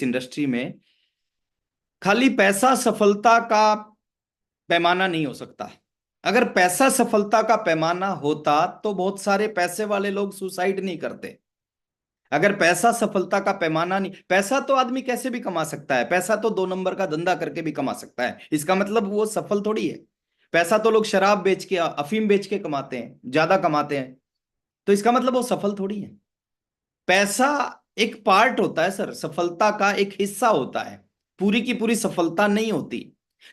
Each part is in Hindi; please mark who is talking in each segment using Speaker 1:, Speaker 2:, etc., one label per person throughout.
Speaker 1: इंडस्ट्री में खाली पैसा सफलता का पैमाना नहीं हो सकता। अगर पैसा सफलता का पैमाना होता तो बहुत सारे पैसे वाले लोग सुसाइड नहीं करते। अगर पैसा सफलता का पैमाना नहीं, पैसा तो आदमी कैसे भी कमा सकता है, पैसा तो 2 नंबर का धंधा करके भी कमा सकता है, इसका मतलब वो सफल थोड़ी है। पैसा तो लोग शराब बेच के, अफीम बेच के कमाते हैं, ज्यादा कमाते हैं, तो इसका मतलब वो सफल थोड़ी है। पैसा एक पार्ट होता है सर, सफलता का एक हिस्सा होता है, पूरी की पूरी सफलता नहीं होती।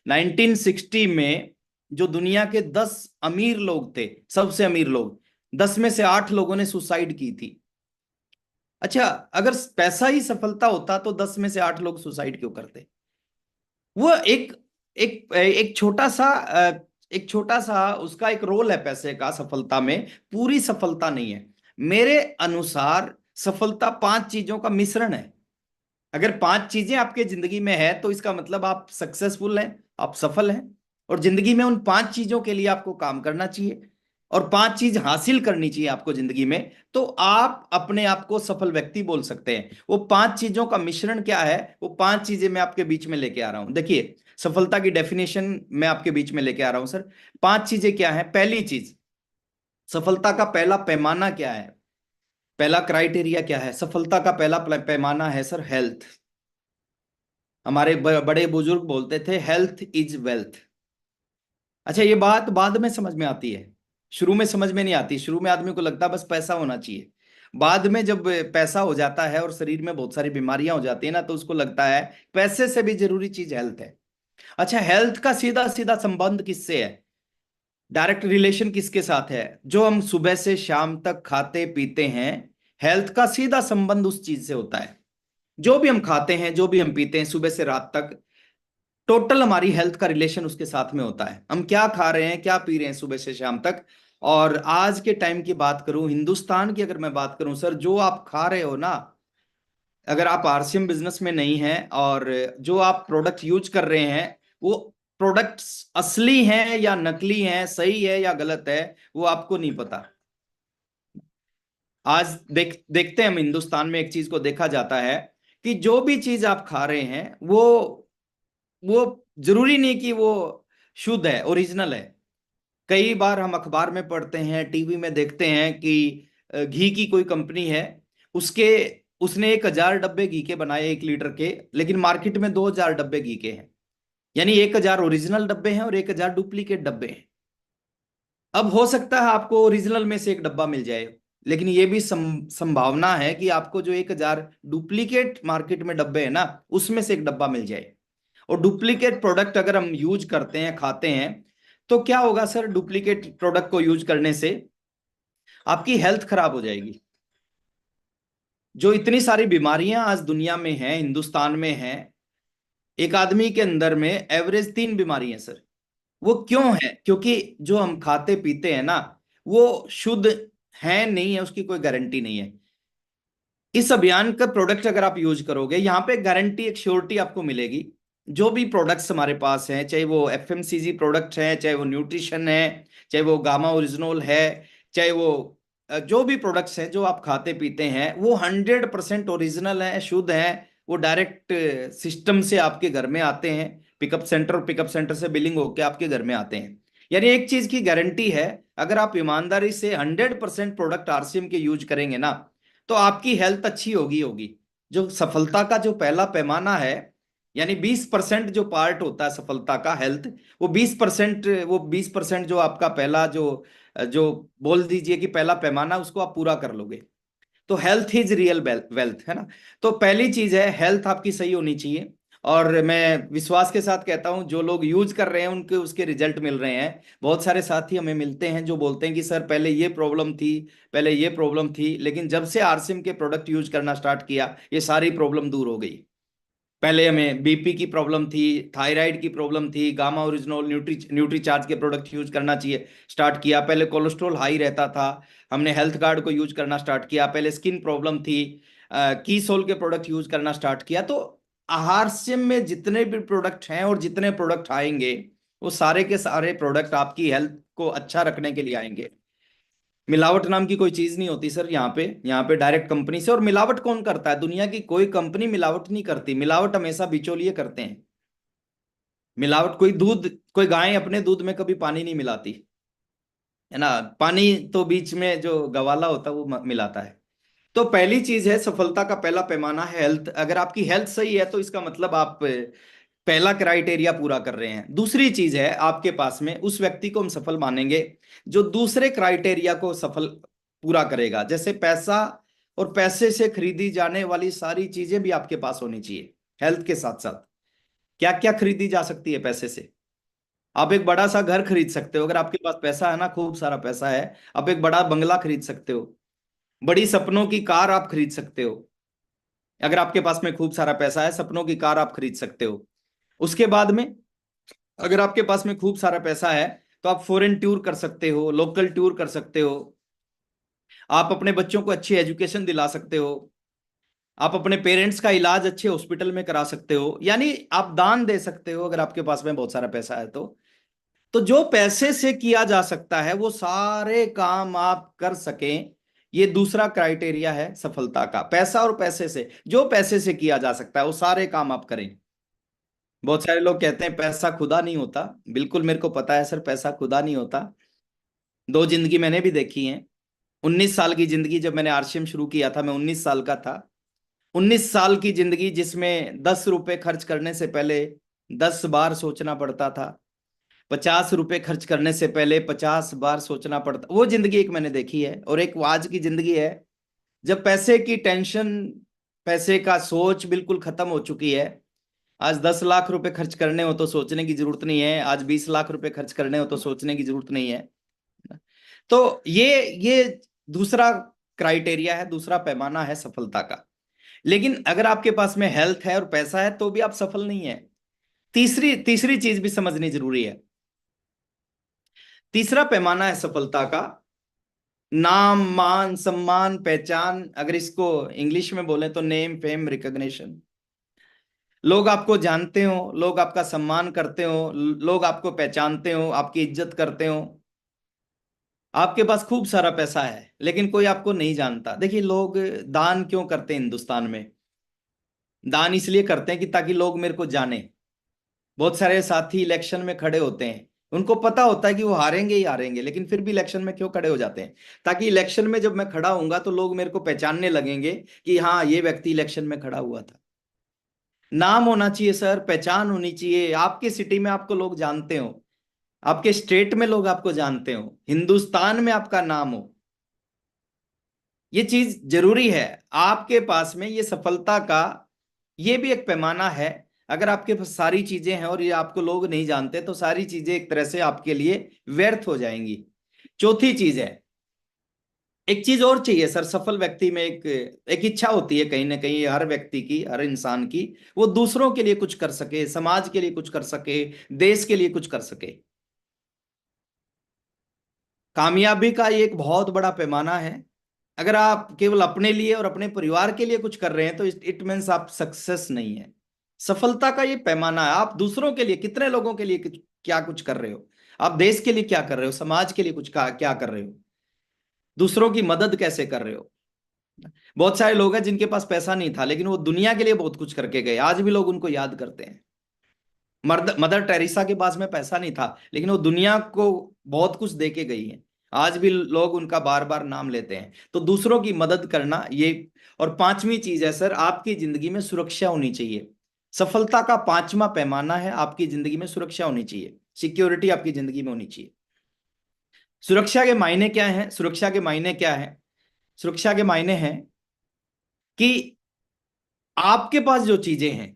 Speaker 1: 1960 में जो दुनिया के 10 अमीर लोग थे, सबसे अमीर लोग, 10 में से 8 लोगों ने सुसाइड की थी। अच्छा, अगर पैसा ही सफलता होता तो 10 में से 8 लोग सुसाइड क्यों करते? वो एक एक एक छोटा सा एक छोटा सा उसका एक रोल है पैसे का सफलता में, पूरी सफलता नहीं है। मेरे अनुसार सफलता 5 चीजों का मिश्रण है। अगर 5 चीजें आपके जिंदगी में है तो इसका मतलब आप सक्सेसफुल हैं, आप सफल हैं। और जिंदगी में उन 5 चीजों के लिए आपको काम करना चाहिए और 5 चीज हासिल करनी चाहिए आपको जिंदगी में, तो आप अपने आप को सफल व्यक्ति बोल सकते हैं। वो 5 चीजों का मिश्रण क्या है, वो 5 चीजें मैं आपके बीच में लेके आ रहा हूं। देखिए, सफलता की डेफिनेशन मैं आपके बीच में लेके आ रहा हूं सर। 5 चीजें क्या है? पहली चीज, सफलता का पहला पैमाना क्या है, पहला क्राइटेरिया क्या है? सफलता का पहला पैमाना है सर हेल्थ। हमारे बड़े बुजुर्ग बोलते थे हेल्थ इज वेल्थ। अच्छा, ये बात बाद में समझ में आती है, शुरू में समझ में नहीं आती। शुरू में आदमी को लगता है बस पैसा होना चाहिए। बाद में जब पैसा हो जाता है और शरीर में बहुत सारी बीमारियां हो जाती है ना, तो उसको लगता है पैसे से भी जरूरी चीज हेल्थ है। अच्छा, हेल्थ का सीधा सीधा संबंध किससे है? डायरेक्ट रिलेशन किसके साथ है? जो हम सुबह से शाम तक खाते पीते हैं, हेल्थ का सीधा संबंध उस चीज से होता है। जो भी हम खाते हैं, जो भी हम पीते हैं सुबह से रात तक, टोटल हमारी हेल्थ का रिलेशन उसके साथ में होता है। हम क्या खा रहे हैं, क्या पी रहे हैं सुबह से शाम तक। और आज के टाइम की बात करूं, हिंदुस्तान की अगर मैं बात करूं सर, जो आप खा रहे हो ना, अगर आप आरसीएम बिजनेस में नहीं हैं और जो आप प्रोडक्ट यूज कर रहे हैं, वो प्रोडक्ट्स असली हैं या नकली हैं, सही है या गलत है, वो आपको नहीं पता। आज देखते हैं हम, हिंदुस्तान में एक चीज को देखा जाता है कि जो भी चीज आप खा रहे हैं वो जरूरी नहीं कि वो शुद्ध है, ओरिजिनल है। कई बार हम अखबार में पढ़ते हैं, टीवी में देखते हैं कि घी की कोई कंपनी है, उसके उसने 1,000 डब्बे घी के बनाए 1 लीटर के, लेकिन मार्केट में 2,000 डब्बे घी के हैं। यानी 1,000 ओरिजिनल डब्बे हैं और 1,000 डुप्लीकेट डब्बे हैं। अब हो सकता है आपको ओरिजिनल में से एक डब्बा मिल जाए, लेकिन ये भी संभावना है कि आपको जो 1,000 डुप्लीकेट मार्केट में डब्बे है ना, उसमें से एक डब्बा मिल जाए। और डुप्लीकेट प्रोडक्ट अगर हम यूज करते हैं, खाते हैं, तो क्या होगा सर? डुप्लीकेट प्रोडक्ट को यूज करने से आपकी हेल्थ खराब हो जाएगी। जो इतनी सारी बीमारियां आज दुनिया में हैं, हिंदुस्तान में हैं, एक आदमी के अंदर में एवरेज 3 बीमारियां सर। वो क्यों है? क्योंकि जो हम खाते पीते हैं ना, वो शुद्ध है नहीं है, उसकी कोई गारंटी नहीं है। इस अभियान का प्रोडक्ट अगर आप यूज करोगे, यहाँ पे गारंटी, एक श्योरिटी आपको मिलेगी। जो भी प्रोडक्ट्स हमारे पास हैं, चाहे वो एफएमसीजी प्रोडक्ट है, चाहे वो न्यूट्रिशन है, चाहे वो गामा ओरिजिनल है, चाहे वो जो भी प्रोडक्ट्स हैं जो आप खाते पीते हैं, वो 100% ओरिजिनल है, शुद्ध है। वो डायरेक्ट सिस्टम से आपके घर में आते हैं, पिकअप सेंटर से बिलिंग होके आपके घर में आते हैं। यानी एक चीज की गारंटी है, अगर आप ईमानदारी से 100% प्रोडक्ट आरसीएम के यूज करेंगे ना, तो आपकी हेल्थ अच्छी होगी। जो सफलता का जो पहला पैमाना है, यानी 20% जो पार्ट होता है सफलता का, हेल्थ, वो 20% जो आपका पहला जो जो बोल दीजिए कि पहला पैमाना, उसको आप पूरा कर लोगे, तो हेल्थ इज रियल वेल्थ, है ना। तो पहली चीज है, हेल्थ आपकी सही होनी चाहिए। और मैं विश्वास के साथ कहता हूं, जो लोग यूज कर रहे हैं उनके उसके रिजल्ट मिल रहे हैं। बहुत सारे साथी हमें मिलते हैं जो बोलते हैं कि सर पहले ये प्रॉब्लम थी, पहले ये प्रॉब्लम थी, लेकिन जब से आरसीएम के प्रोडक्ट यूज करना स्टार्ट किया, ये सारी प्रॉब्लम दूर हो गई। पहले हमें बीपी की प्रॉब्लम थी, थायराइड की प्रॉब्लम थी, गामा ओरिजिनल न्यूट्री चार्ज के प्रोडक्ट यूज करना चाहिए स्टार्ट किया। पहले कोलेस्ट्रॉल हाई रहता था, हमने हेल्थ कार्ड को यूज करना स्टार्ट किया। पहले स्किन प्रॉब्लम थी, कीसोल के प्रोडक्ट यूज करना स्टार्ट किया। तो आहारसिम में जितने भी प्रोडक्ट हैं और जितने प्रोडक्ट आएंगे, वो सारे के सारे प्रोडक्ट आपकी हेल्थ को अच्छा रखने के लिए आएंगे। मिलावट नाम की कोई चीज नहीं होती सर। यहाँ पे डायरेक्ट कंपनी से। और मिलावट कौन करता है? दुनिया की कोई कंपनी मिलावट नहीं करती। मिलावट हमेशा बिचौलिए करते हैं। मिलावट, कोई गाय अपने दूध में कभी पानी नहीं मिलाती, है ना। पानी तो बीच में जो गवाला होता है वो मिलाता है। तो पहली चीज है, सफलता का पहला पैमाना है हेल्थ। अगर आपकी हेल्थ सही है तो इसका मतलब आप पहला क्राइटेरिया पूरा कर रहे हैं। दूसरी चीज है, आपके पास में उस व्यक्ति को हम सफल मानेंगे जो दूसरे क्राइटेरिया को सफल पूरा करेगा। जैसे पैसा, और पैसे से खरीदी जाने वाली सारी चीजें भी आपके पास होनी चाहिए। हेल्थ के साथ साथ क्या क्या खरीदी जा सकती है पैसे से? आप एक बड़ा सा घर खरीद सकते हो अगर आपके पास पैसा है ना, खूब सारा पैसा है। आप एक बड़ा बंगला खरीद सकते हो। बड़ी सपनों की कार आप खरीद सकते हो। अगर आपके पास में खूब सारा पैसा है, सपनों की कार आप खरीद सकते हो। उसके बाद में, अगर आपके पास में खूब सारा पैसा है तो आप फॉरेन टूर कर सकते हो, लोकल टूर कर सकते हो। आप अपने बच्चों को अच्छी एजुकेशन दिला सकते हो। आप अपने पेरेंट्स का इलाज अच्छे हॉस्पिटल में करा सकते हो। यानी आप दान दे सकते हो अगर आपके पास में बहुत सारा पैसा है तो जो पैसे से किया जा सकता है वो सारे काम आप कर सकें। ये दूसरा क्राइटेरिया है सफलता का। पैसा और पैसे से, जो पैसे से किया जा सकता है वो सारे काम आप करें। बहुत सारे लोग कहते हैं पैसा खुदा नहीं होता। बिल्कुल मेरे को पता है सर, पैसा खुदा नहीं होता। दो जिंदगी मैंने भी देखी है। 19 साल की जिंदगी जब मैंने आरसीएम शुरू किया था, मैं 19 साल का था। 19 साल की जिंदगी जिसमें 10 रुपए खर्च करने से पहले 10 बार सोचना पड़ता था। 50 रुपए खर्च करने से पहले 50 बार सोचना पड़ता। वो जिंदगी एक मैंने देखी है। और एक वो आज की जिंदगी है जब पैसे की टेंशन, पैसे का सोच बिल्कुल खत्म हो चुकी है। आज 10 लाख रुपए खर्च करने हो तो सोचने की जरूरत नहीं है। आज 20 लाख रुपए खर्च करने हो तो सोचने की जरूरत नहीं है। तो ये दूसरा क्राइटेरिया है, दूसरा पैमाना है सफलता का। लेकिन अगर आपके पास में हेल्थ है और पैसा है तो भी आप सफल नहीं है। तीसरी तीसरी चीज भी समझनी जरूरी है। तीसरा पैमाना है सफलता का नाम, मान, सम्मान, पहचान। अगर इसको इंग्लिश में बोले तो नेम, फेम, रिकॉग्निशन। लोग आपको जानते हो, लोग आपका सम्मान करते हो, लोग आपको पहचानते हो, आपकी इज्जत करते हो। आपके पास खूब सारा पैसा है लेकिन कोई आपको नहीं जानता। देखिए, लोग दान क्यों करते हैं हिंदुस्तान में? दान इसलिए करते हैं कि ताकि लोग मेरे को जाने। बहुत सारे साथी इलेक्शन में खड़े होते हैं, उनको पता होता है कि वो हारेंगे ही हारेंगे, लेकिन फिर भी इलेक्शन में क्यों खड़े हो जाते हैं? ताकि इलेक्शन में जब मैं खड़ा होऊंगा तो लोग मेरे को पहचानने लगेंगे कि हाँ, ये व्यक्ति इलेक्शन में खड़ा हुआ था। नाम होना चाहिए सर, पहचान होनी चाहिए। आपके सिटी में आपको लोग जानते हो, आपके स्टेट में लोग आपको जानते हो, हिंदुस्तान में आपका नाम हो। ये चीज जरूरी है। आपके पास में ये सफलता का ये भी एक पैमाना है। अगर आपके पास सारी चीजें हैं और ये आपको लोग नहीं जानते तो सारी चीजें एक तरह से आपके लिए व्यर्थ हो जाएंगी। चौथी चीज है, एक चीज और चाहिए सर सफल व्यक्ति में। एक एक इच्छा होती है कहीं ना कहीं हर व्यक्ति की, हर इंसान की। वो दूसरों के लिए कुछ कर सके, समाज के लिए कुछ कर सके, देश के लिए कुछ कर सके। कामयाबी का ये एक बहुत बड़ा पैमाना है। अगर आप केवल अपने लिए और अपने परिवार के लिए कुछ कर रहे हैं तो इट मीन्स आप सक्सेस नहीं है। सफलता का ये पैमाना है, आप दूसरों के लिए, कितने लोगों के लिए क्या कुछ कर रहे हो। आप देश के लिए क्या कर रहे हो, समाज के लिए कुछ क्या कर रहे हो, दूसरों की मदद कैसे कर रहे हो। बहुत सारे लोग हैं जिनके पास पैसा नहीं था लेकिन वो दुनिया के लिए बहुत कुछ करके गए, आज भी लोग उनको याद करते हैं। मदर टेरेसा के पास में पैसा नहीं था लेकिन वो दुनिया को बहुत कुछ दे के गई है। आज भी लोग उनका बार बार नाम लेते हैं। तो दूसरों की मदद करना ये। और पांचवी चीज है सर, आपकी जिंदगी में सुरक्षा होनी चाहिए। सफलता का पांचवा पैमाना है, आपकी जिंदगी में सुरक्षा होनी चाहिए। सिक्योरिटी आपकी जिंदगी में होनी चाहिए। सुरक्षा के मायने क्या है? सुरक्षा के मायने क्या है? सुरक्षा के मायने हैं कि आपके पास जो चीजें हैं,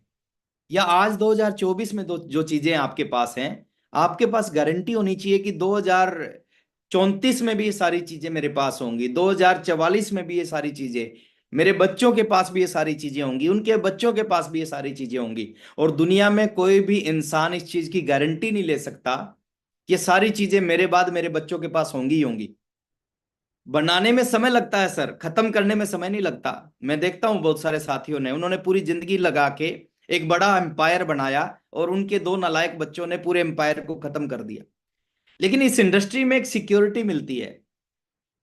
Speaker 1: या आज 2024 में जो चीजें आपके पास हैं, आपके पास गारंटी होनी चाहिए कि 2034 में भी ये सारी चीजें मेरे पास होंगी, 2044 में भी ये सारी चीजें, मेरे बच्चों के पास भी ये सारी चीजें होंगी, उनके बच्चों के पास भी ये सारी चीजें होंगी। और दुनिया में कोई भी इंसान इस चीज की गारंटी नहीं ले सकता कि ये सारी चीजें मेरे बाद मेरे बच्चों के पास होंगी ही होंगी। बनाने में समय लगता है सर, खत्म करने में समय नहीं लगता। मैं देखता हूं बहुत सारे साथियों ने, उन्होंने पूरी जिंदगी लगा के एक बड़ा एम्पायर बनाया और उनके दो नालायक बच्चों ने पूरे एम्पायर को खत्म कर दिया। लेकिन इस इंडस्ट्री में एक सिक्योरिटी मिलती है।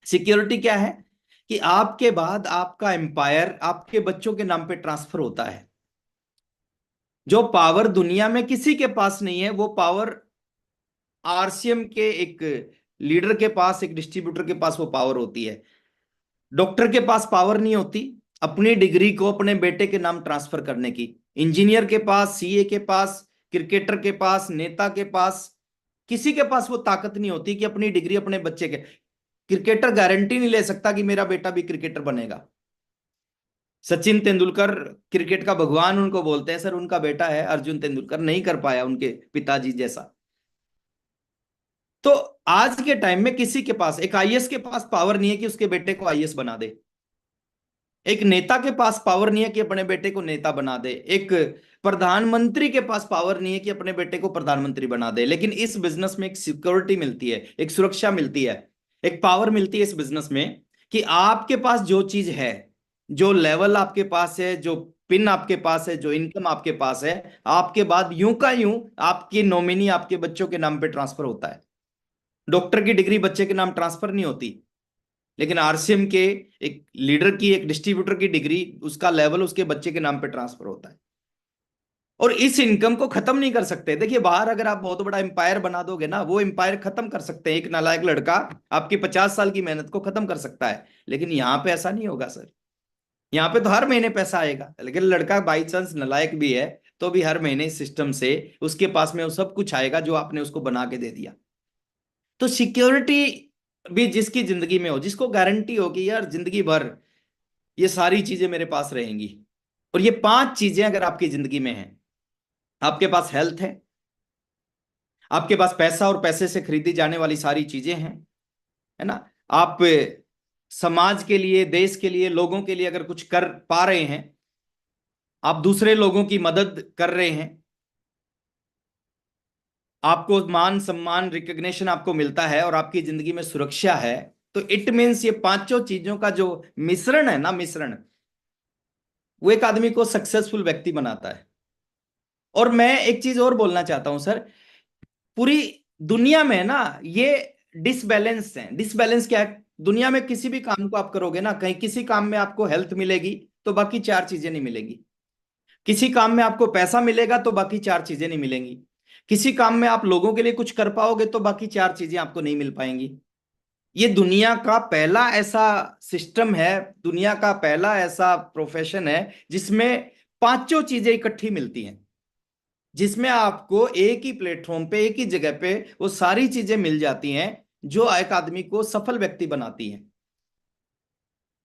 Speaker 1: सिक्योरिटी क्या है? कि आपके बाद आपका एम्पायर आपके बच्चों के नाम पे ट्रांसफर होता है। जो पावर दुनिया में किसी के पास नहीं है, वो पावर आरसीएम के एक लीडर के पास, एक डिस्ट्रीब्यूटर के पास वो पावर होती है। डॉक्टर के पास पावर नहीं होती अपनी डिग्री को अपने बेटे के नाम ट्रांसफर करने की। इंजीनियर के पास, सीए के पास, क्रिकेटर के पास, नेता के पास, किसी के पास वो ताकत नहीं होती कि अपनी डिग्री अपने बच्चे के। क्रिकेटर गारंटी नहीं ले सकता कि मेरा बेटा भी क्रिकेटर बनेगा। सचिन तेंदुलकर क्रिकेट का भगवान उनको बोलते हैं, सर उनका बेटा है अर्जुन तेंदुलकर, नहीं कर पाया उनके पिताजी जैसा। तो आज के टाइम में किसी के पास, एक आईएएस के पास पावर नहीं है कि उसके बेटे को आईएएस बना दे। एक नेता के पास पावर नहीं है कि अपने बेटे को नेता बना दे। एक प्रधानमंत्री के पास पावर नहीं है कि अपने बेटे को प्रधानमंत्री बना दे। लेकिन इस बिजनेस में एक सिक्योरिटी मिलती है, एक सुरक्षा मिलती है, एक पावर मिलती है इस बिजनेस में, कि आपके पास जो चीज है, जो लेवल आपके पास है, जो पिन आपके पास है, जो इनकम आपके पास है, आपके बाद यूं का यूं आपकी नॉमिनी आपके बच्चों के नाम पे ट्रांसफर होता है। डॉक्टर की डिग्री बच्चे के नाम ट्रांसफर नहीं होती, लेकिन आरसीएम के एक लीडर की, एक डिस्ट्रीब्यूटर की डिग्री, उसका लेवल उसके बच्चे के नाम पे ट्रांसफर होता है। और इस इनकम को खत्म नहीं कर सकते। देखिए बाहर अगर आप बहुत बड़ा एम्पायर बना दोगे ना, वो एम्पायर खत्म कर सकते हैं। एक नालायक लड़का आपकी 50 साल की मेहनत को खत्म कर सकता है, लेकिन यहाँ पे ऐसा नहीं होगा सर। यहाँ पे तो हर महीने पैसा आएगा, लेकिन लड़का बाई चांस नालायक भी है तो भी हर महीने सिस्टम से उसके पास में वो सब कुछ आएगा जो आपने उसको बना के दे दिया। तो सिक्योरिटी भी जिसकी जिंदगी में हो, जिसको गारंटी हो कि यार जिंदगी भर ये सारी चीजें मेरे पास रहेंगी। और ये 5 चीजें अगर आपकी जिंदगी में हैं, आपके पास हेल्थ है, आपके पास पैसा और पैसे से खरीदी जाने वाली सारी चीजें हैं, है ना, आप समाज के लिए, देश के लिए, लोगों के लिए अगर कुछ कर पा रहे हैं, आप दूसरे लोगों की मदद कर रहे हैं, आपको मान सम्मान रिकग्निशन आपको मिलता है, और आपकी जिंदगी में सुरक्षा है, तो इट मीन्स ये 5 चीजों का जो मिश्रण है ना, मिश्रण, वो एक आदमी को सक्सेसफुल व्यक्ति बनाता है। और मैं एक चीज और बोलना चाहता हूं सर, पूरी दुनिया में ना ये डिसबैलेंस है। डिसबैलेंस क्या है? दुनिया में किसी भी काम को आप करोगे ना, कहीं किसी काम में आपको हेल्थ मिलेगी तो बाकी 4 चीजें नहीं मिलेंगी। किसी काम में आपको पैसा मिलेगा तो बाकी 4 चीजें नहीं मिलेंगी। किसी काम में आप लोगों के लिए कुछ कर पाओगे तो बाकी 4 चीजें आपको नहीं मिल पाएंगी। ये दुनिया का पहला ऐसा सिस्टम है, दुनिया का पहला ऐसा प्रोफेशन है जिसमें 5 चीजें इकट्ठी मिलती हैं, जिसमें आपको एक ही प्लेटफॉर्म पे, एक ही जगह पे वो सारी चीजें मिल जाती हैं जो एक आदमी को सफल व्यक्ति बनाती हैं।